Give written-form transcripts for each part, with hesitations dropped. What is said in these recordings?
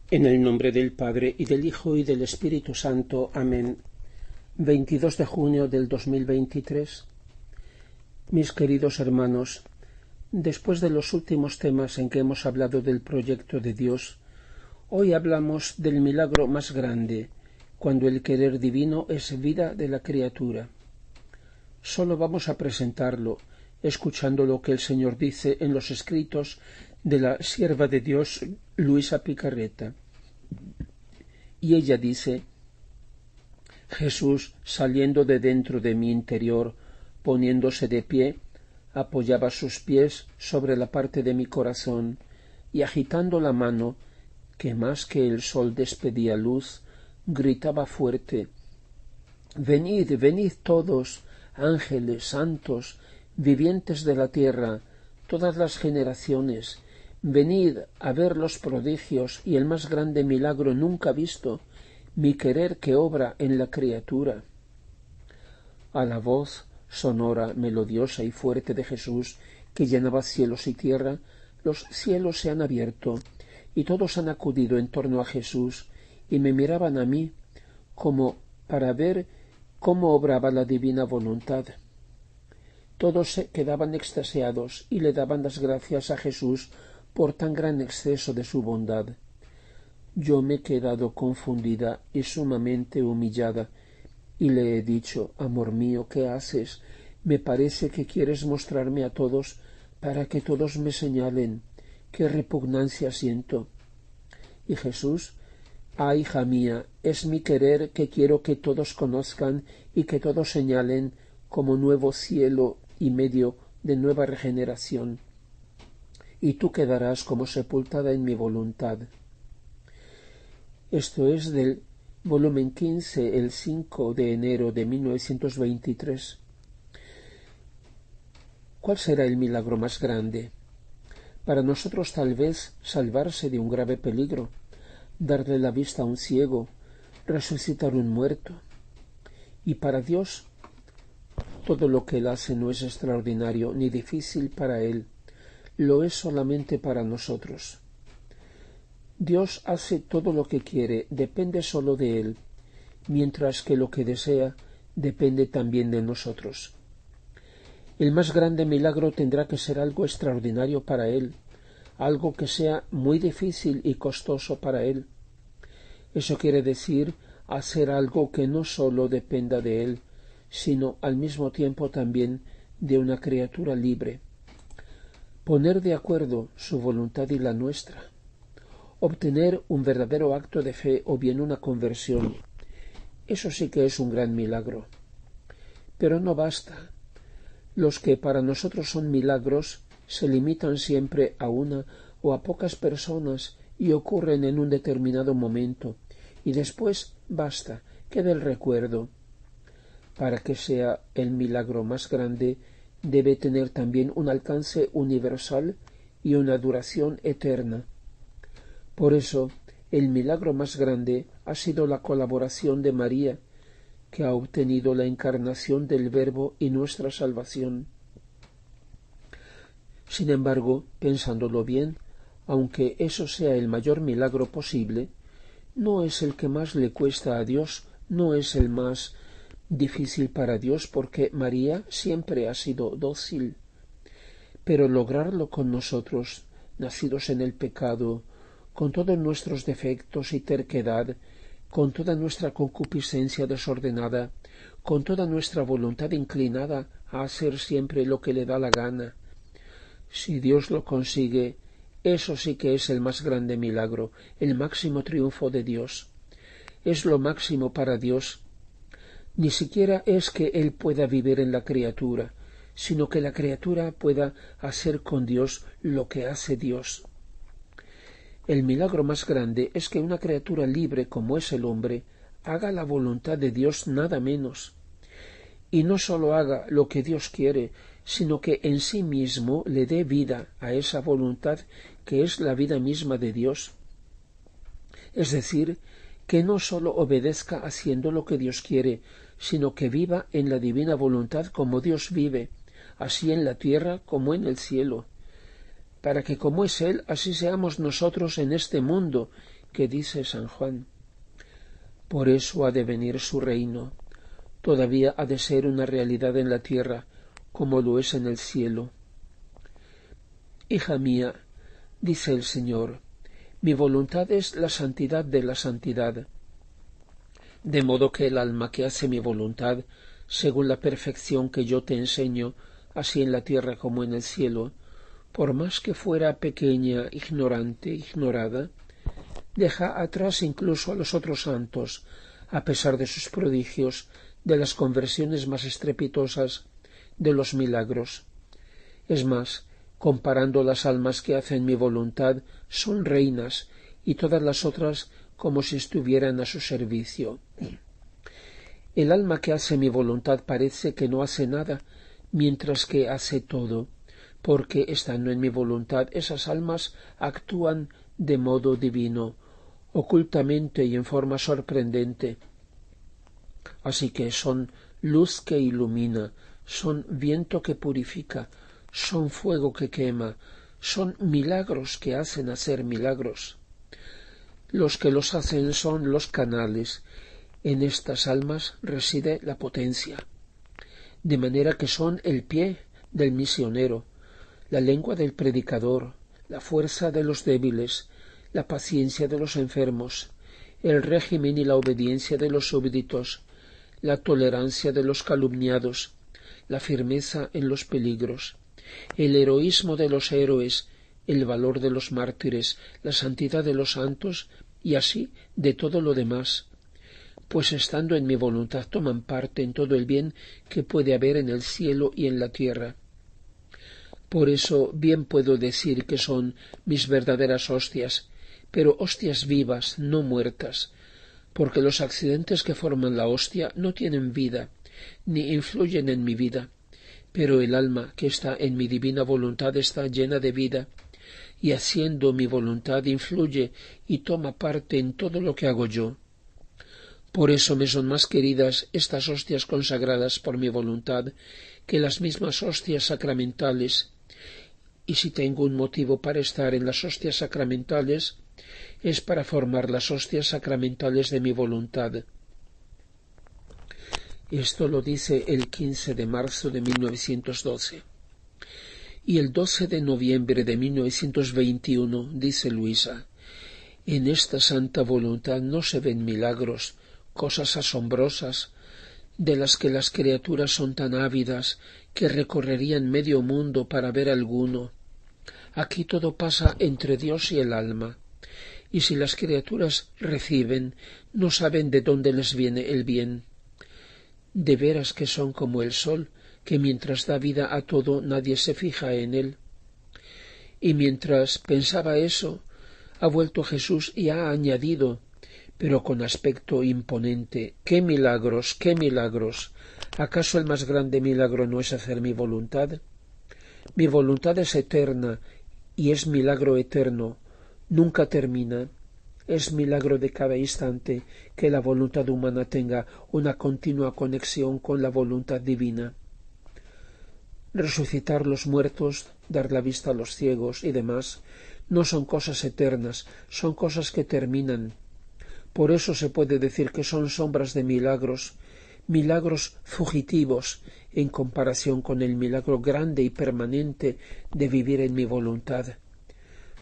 En el nombre del Padre, y del Hijo, y del Espíritu Santo. Amén. 22 de junio del 2023. Mis queridos hermanos, después de los últimos temas en que hemos hablado del proyecto de Dios, hoy hablamos del milagro más grande, cuando el querer divino es vida de la criatura. Solo vamos a presentarlo, escuchando lo que el Señor dice en los escritos de la sierva de Dios Luisa Picarreta. Y ella dice: Jesús, saliendo de dentro de mi interior, poniéndose de pie, apoyaba sus pies sobre la parte de mi corazón y agitando la mano, que más que el sol despedía luz, gritaba fuerte: Venid, venid todos, ángeles, santos, vivientes de la tierra, todas las generaciones, venid a ver los prodigios y el más grande milagro nunca visto, mi querer que obra en la criatura. A la voz sonora, melodiosa y fuerte de Jesús, que llenaba cielos y tierra, los cielos se han abierto, y todos han acudido en torno a Jesús, y me miraban a mí, como para ver cómo obraba la divina voluntad. Todos se quedaban extasiados y le daban las gracias a Jesús por tan gran exceso de su bondad. Yo me he quedado confundida y sumamente humillada, y le he dicho: Amor mío, ¿qué haces? Me parece que quieres mostrarme a todos para que todos me señalen. ¡Qué repugnancia siento! Y Jesús: Ah, hija mía, es mi querer que quiero que todos conozcan y que todos señalen como nuevo cielo y medio de nueva regeneración. Y tú quedarás como sepultada en mi voluntad. Esto es del volumen 15, el 5 de enero de 1923. ¿Cuál será el milagro más grande? Para nosotros tal vez salvarse de un grave peligro, darle la vista a un ciego, resucitar un muerto. Y para Dios todo lo que Él hace no es extraordinario ni difícil para Él, lo es solamente para nosotros. Dios hace todo lo que quiere, depende solo de Él, mientras que lo que desea depende también de nosotros. El más grande milagro tendrá que ser algo extraordinario para Él, algo que sea muy difícil y costoso para Él. Eso quiere decir hacer algo que no solo dependa de Él, sino al mismo tiempo también de una criatura libre. Poner de acuerdo su voluntad y la nuestra. Obtener un verdadero acto de fe o bien una conversión. Eso sí que es un gran milagro. Pero no basta. Los que para nosotros son milagros se limitan siempre a una o a pocas personas y ocurren en un determinado momento, y después basta, queda el recuerdo. Para que sea el milagro más grande, debe tener también un alcance universal y una duración eterna. Por eso, el milagro más grande ha sido la colaboración de María, que ha obtenido la encarnación del Verbo y nuestra salvación. Sin embargo, pensándolo bien, aunque eso sea el mayor milagro posible, no es el que más le cuesta a Dios, no es el más difícil para Dios, porque María siempre ha sido dócil. Pero lograrlo con nosotros, nacidos en el pecado, con todos nuestros defectos y terquedad, con toda nuestra concupiscencia desordenada, con toda nuestra voluntad inclinada a hacer siempre lo que le da la gana. Si Dios lo consigue, eso sí que es el más grande milagro, el máximo triunfo de Dios. Es lo máximo para Dios. Ni siquiera es que Él pueda vivir en la criatura, sino que la criatura pueda hacer con Dios lo que hace Dios. El milagro más grande es que una criatura libre como es el hombre haga la voluntad de Dios nada menos. Y no sólo haga lo que Dios quiere, sino que en sí mismo le dé vida a esa voluntad que es la vida misma de Dios. Es decir, que no sólo obedezca haciendo lo que Dios quiere, sino que viva en la divina voluntad como Dios vive, así en la tierra como en el cielo, para que como es Él, así seamos nosotros en este mundo, que dice San Juan. Por eso ha de venir su reino. Todavía ha de ser una realidad en la tierra, como lo es en el cielo. Hija mía, dice el Señor, mi voluntad es la santidad de la santidad. De modo que el alma que hace mi voluntad, según la perfección que yo te enseño, así en la tierra como en el cielo, por más que fuera pequeña, ignorante, ignorada, deja atrás incluso a los otros santos, a pesar de sus prodigios, de las conversiones más estrepitosas, de los milagros. Es más, comparando las almas que hacen mi voluntad, son reinas, y todas las otras como si estuvieran a su servicio. El alma que hace mi voluntad parece que no hace nada, mientras que hace todo, porque estando en mi voluntad esas almas actúan de modo divino, ocultamente y en forma sorprendente. Así que son luz que ilumina, son viento que purifica, son fuego que quema, son milagros que hacen hacer milagros. Los que los hacen son los canales. En estas almas reside la potencia, de manera que son el pie del misionero, la lengua del predicador, la fuerza de los débiles, la paciencia de los enfermos, el régimen y la obediencia de los súbditos, la tolerancia de los calumniados, la firmeza en los peligros, el heroísmo de los héroes, el valor de los mártires, la santidad de los santos y así de todo lo demás, pues estando en mi voluntad toman parte en todo el bien que puede haber en el cielo y en la tierra. Por eso bien puedo decir que son mis verdaderas hostias, pero hostias vivas, no muertas, porque los accidentes que forman la hostia no tienen vida, ni influyen en mi vida, pero el alma que está en mi divina voluntad está llena de vida, y haciendo mi voluntad influye y toma parte en todo lo que hago yo. Por eso me son más queridas estas hostias consagradas por mi voluntad que las mismas hostias sacramentales, y si tengo un motivo para estar en las hostias sacramentales, es para formar las hostias sacramentales de mi voluntad. Esto lo dice el 15 de marzo de 1912. Y el 12 de noviembre de 1921 dice Luisa, en esta santa voluntad no se ven milagros, cosas asombrosas, de las que las criaturas son tan ávidas que recorrerían medio mundo para ver alguno. Aquí todo pasa entre Dios y el alma, y si las criaturas reciben, no saben de dónde les viene el bien. De veras que son como el sol, que mientras da vida a todo nadie se fija en él. Y mientras pensaba eso, ha vuelto Jesús y ha añadido, pero con aspecto imponente, ¡qué milagros, qué milagros! ¿Acaso el más grande milagro no es hacer mi voluntad? Mi voluntad es eterna y es milagro eterno, nunca termina. Es milagro de cada instante que la voluntad humana tenga una continua conexión con la voluntad divina. Resucitar los muertos, dar la vista a los ciegos y demás no son cosas eternas, son cosas que terminan. Por eso se puede decir que son sombras de milagros, milagros fugitivos en comparación con el milagro grande y permanente de vivir en mi voluntad.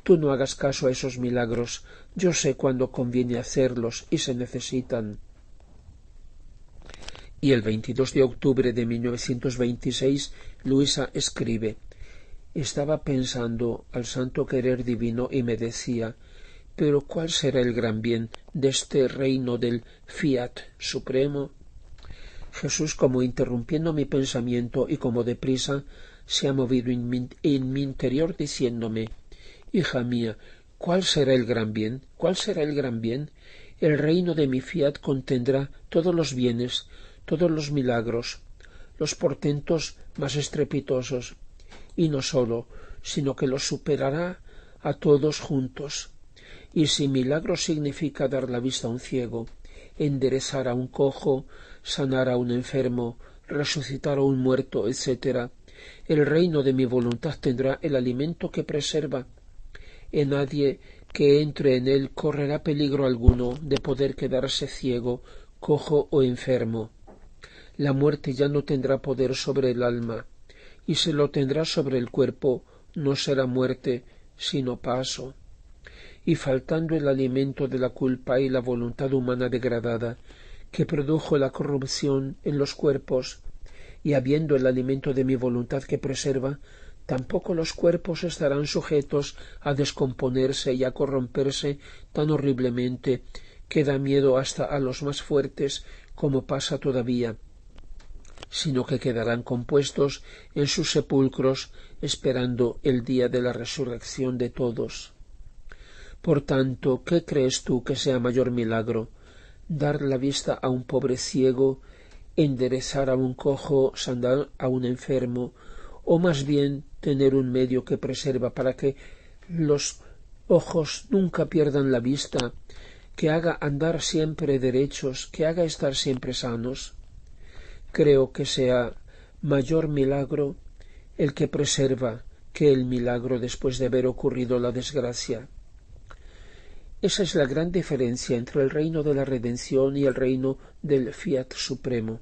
Tú no hagas caso a esos milagros, yo sé cuándo conviene hacerlos y se necesitan. Y el 22 de octubre de 1926, Luisa escribe, estaba pensando al santo querer divino y me decía, pero ¿cuál será el gran bien de este reino del fiat supremo? Jesús, como interrumpiendo mi pensamiento y como deprisa, se ha movido en mi interior diciéndome, hija mía, ¿cuál será el gran bien? ¿Cuál será el gran bien? El reino de mi fiat contendrá todos los bienes, todos los milagros, los portentos más estrepitosos, y no sólo, sino que los superará a todos juntos. Y si milagro significa dar la vista a un ciego, enderezar a un cojo, sanar a un enfermo, resucitar a un muerto, etc., el reino de mi voluntad tendrá el alimento que preserva. En nadie que entre en él correrá peligro alguno de poder quedarse ciego, cojo o enfermo. La muerte ya no tendrá poder sobre el alma, y si lo tendrá sobre el cuerpo, no será muerte, sino paso. Y faltando el alimento de la culpa y la voluntad humana degradada, que produjo la corrupción en los cuerpos, y habiendo el alimento de mi voluntad que preserva, tampoco los cuerpos estarán sujetos a descomponerse y a corromperse tan horriblemente que da miedo hasta a los más fuertes, como pasa todavía, sino que quedarán compuestos en sus sepulcros esperando el día de la resurrección de todos. Por tanto, ¿qué crees tú que sea mayor milagro? ¿Dar la vista a un pobre ciego, enderezar a un cojo, sanar a un enfermo, o más bien tener un medio que preserva para que los ojos nunca pierdan la vista, que haga andar siempre derechos, que haga estar siempre sanos? Creo que sea mayor milagro el que preserva que el milagro después de haber ocurrido la desgracia. Esa es la gran diferencia entre el reino de la redención y el reino del fiat supremo.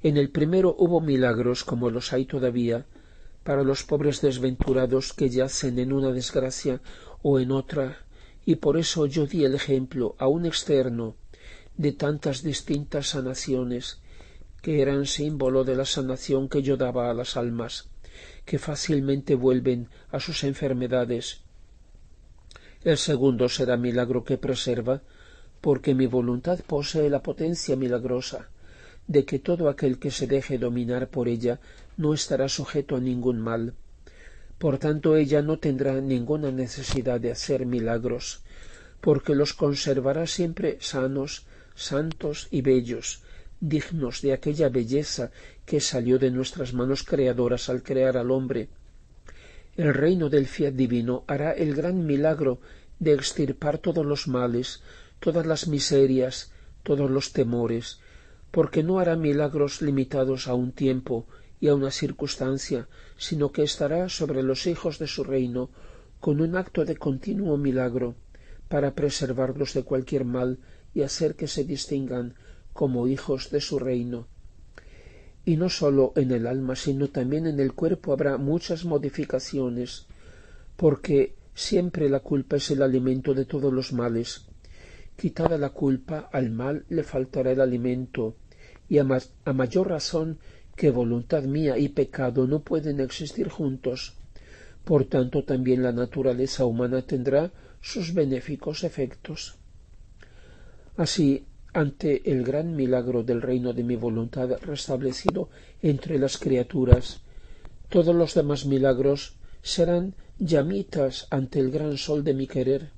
En el primero hubo milagros, como los hay todavía, para los pobres desventurados que yacen en una desgracia o en otra, y por eso yo di el ejemplo a un externo de tantas distintas sanaciones, que eran símbolo de la sanación que yo daba a las almas, que fácilmente vuelven a sus enfermedades. El segundo será milagro que preserva, porque mi voluntad posee la potencia milagrosa de que todo aquel que se deje dominar por ella no estará sujeto a ningún mal. Por tanto, ella no tendrá ninguna necesidad de hacer milagros, porque los conservará siempre sanos, santos y bellos, dignos de aquella belleza que salió de nuestras manos creadoras al crear al hombre. El reino del fiat divino hará el gran milagro de extirpar todos los males, todas las miserias, todos los temores, porque no hará milagros limitados a un tiempo y a una circunstancia, sino que estará sobre los hijos de su reino con un acto de continuo milagro, para preservarlos de cualquier mal y hacer que se distingan como hijos de su reino. Y no sólo en el alma, sino también en el cuerpo habrá muchas modificaciones, porque siempre la culpa es el alimento de todos los males. Quitada la culpa, al mal le faltará el alimento, y a mayor razón que voluntad mía y pecado no pueden existir juntos. Por tanto, también la naturaleza humana tendrá sus benéficos efectos. Así, ante el gran milagro del reino de mi voluntad restablecido entre las criaturas, todos los demás milagros serán llamitas ante el gran sol de mi querer.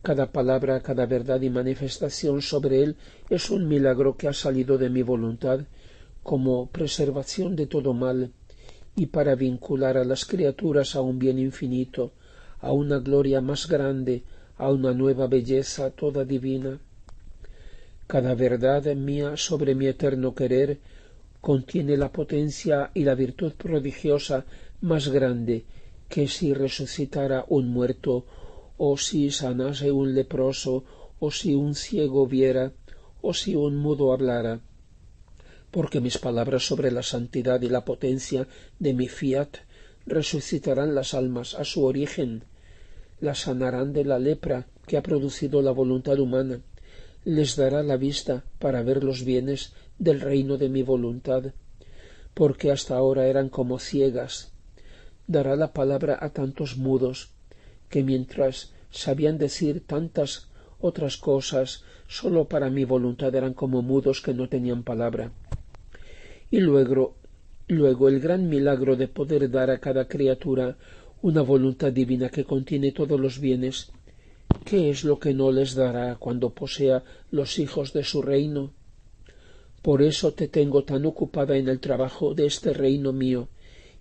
Cada palabra, cada verdad y manifestación sobre él es un milagro que ha salido de mi voluntad como preservación de todo mal y para vincular a las criaturas a un bien infinito, a una gloria más grande, a una nueva belleza toda divina. Cada verdad mía sobre mi eterno querer contiene la potencia y la virtud prodigiosa más grande que si resucitara un muerto, o si sanase un leproso, o si un ciego viera, o si un mudo hablara. Porque mis palabras sobre la santidad y la potencia de mi fiat resucitarán las almas a su origen, las sanarán de la lepra que ha producido la voluntad humana, les dará la vista para ver los bienes del reino de mi voluntad, porque hasta ahora eran como ciegas. Dará la palabra a tantos mudos, que mientras sabían decir tantas otras cosas, sólo para mi voluntad eran como mudos que no tenían palabra. Y luego el gran milagro de poder dar a cada criatura una voluntad divina que contiene todos los bienes. ¿Qué es lo que no les dará cuando posea los hijos de su reino? Por eso te tengo tan ocupada en el trabajo de este reino mío,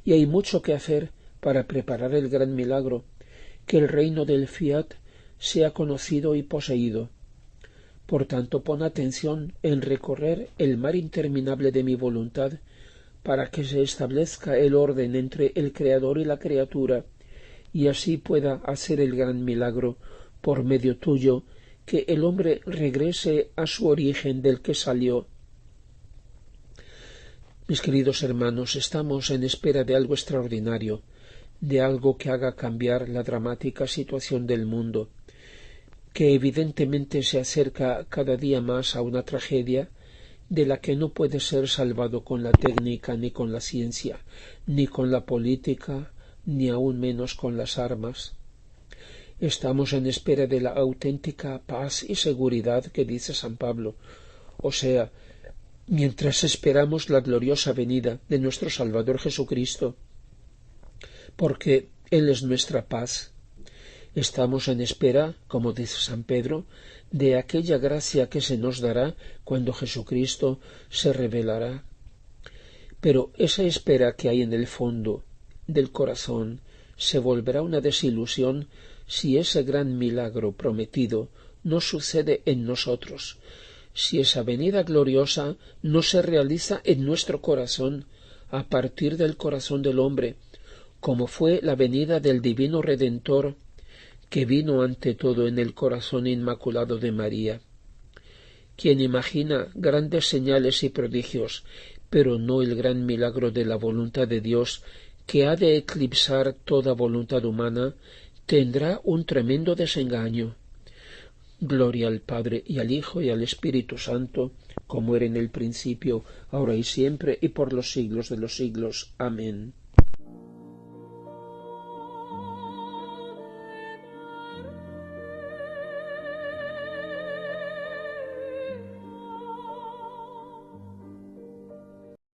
y hay mucho que hacer para preparar el gran milagro, que el reino del fiat sea conocido y poseído. Por tanto, pon atención en recorrer el mar interminable de mi voluntad, para que se establezca el orden entre el Creador y la criatura, y así pueda hacer el gran milagro por medio tuyo, que el hombre regrese a su origen del que salió. Mis queridos hermanos, estamos en espera de algo extraordinario, de algo que haga cambiar la dramática situación del mundo, que evidentemente se acerca cada día más a una tragedia de la que no puede ser salvado con la técnica, ni con la ciencia, ni con la política, ni aún menos con las armas. Estamos en espera de la auténtica paz y seguridad que dice San Pablo, o sea, mientras esperamos la gloriosa venida de nuestro Salvador Jesucristo, porque Él es nuestra paz. Estamos en espera, como dice San Pedro, de aquella gracia que se nos dará cuando Jesucristo se revelará. Pero esa espera que hay en el fondo del corazón se volverá una desilusión si ese gran milagro prometido no sucede en nosotros, si esa venida gloriosa no se realiza en nuestro corazón, a partir del corazón del hombre, como fue la venida del Divino Redentor, que vino ante todo en el corazón inmaculado de María. Quien imagina grandes señales y prodigios, pero no el gran milagro de la voluntad de Dios, que ha de eclipsar toda voluntad humana, tendrá un tremendo desengaño. Gloria al Padre, y al Hijo, y al Espíritu Santo, como era en el principio, ahora y siempre, y por los siglos de los siglos. Amén.